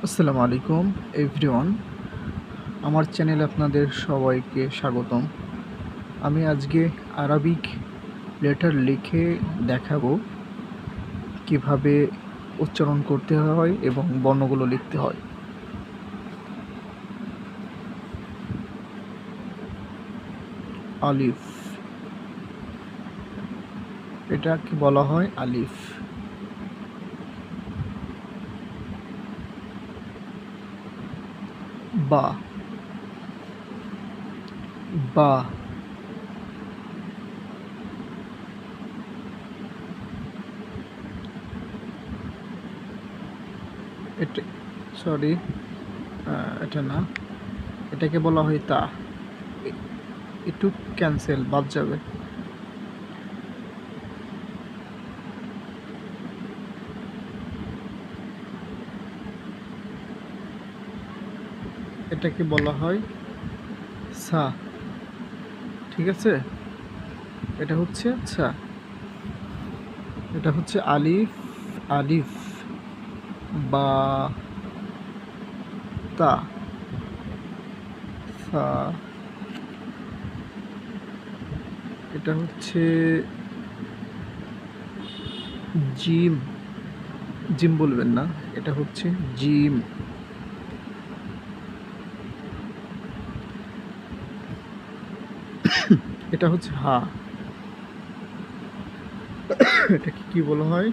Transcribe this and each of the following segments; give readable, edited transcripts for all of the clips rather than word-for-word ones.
আসসালামু আলাইকুম এভরিওয়ান, আমার চ্যানেলে আপনাদের সবাইকে স্বাগতম। আমি আজকে আরবিক লেটার লিখে দেখাবো কিভাবে উচ্চারণ করতে হয় এবং বর্ণগুলো লিখতে হয়। আলিফ, এটাকে বলা হয় আলিফ। বা, বা, এটা সরি এটা না, এটাকে বলা হয় তা। একটু ক্যান্সেল বাদ যাবে। এটাকে বলা হয় সা। ঠিক আছে, এটা হচ্ছে সা। এটা হচ্ছে আলিফ, আলিফ, বা, তা, সা। এটা হচ্ছে জিম, জিম বলবেন না, এটা হচ্ছে জিম। এটা হচ্ছে হা। এটাকে কি বলা হয়?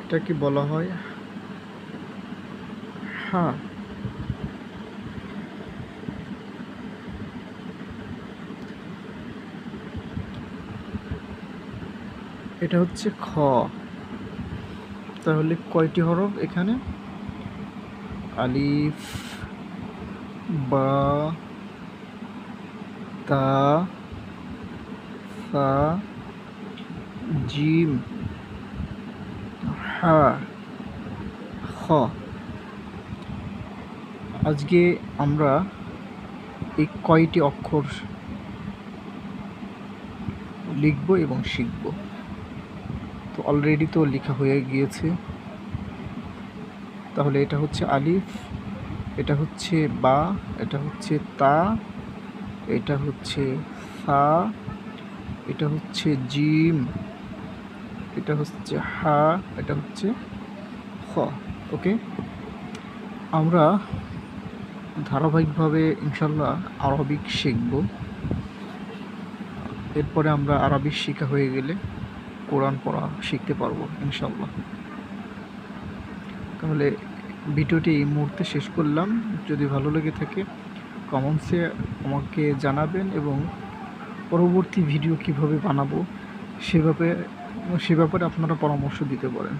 এটাকে বলা হয় হা। এটা হচ্ছে খ। তাহলে কয়টি হরফ এখানে? আলিফ, বা, তা, সা, জিম, হা, খ। আজকে আমরা এই কয়টি অক্ষর লিখব এবং শিখব। তো অলরেডি তো লেখা হয়ে গিয়েছে। তাহলে এটা হচ্ছে আলিফ, এটা হচ্ছে বা, এটা হচ্ছে তা, এটা হচ্ছে সা, এটা হচ্ছে জিম, এটা হচ্ছে হা, এটা হচ্ছে খ। ওকে, আমরা ধারাবাহিকভাবে ইনশাল্লাহ আরবিক শিখব। এরপরে আমরা আরবিক শেখা হয়ে গেলে কোরআন পড়া শিখতে পারবো ইনশাল্লাহ। তাহলে ভিডিওটি এই মুহূর্তে শেষ করলাম। যদি ভালো লেগে থাকে কমেন্টসে আমাকে জানাবেন এবং পরবর্তী ভিডিও কিভাবে বানাবো সে ব্যাপারে আপনারা পরামর্শ দিতে পারেন।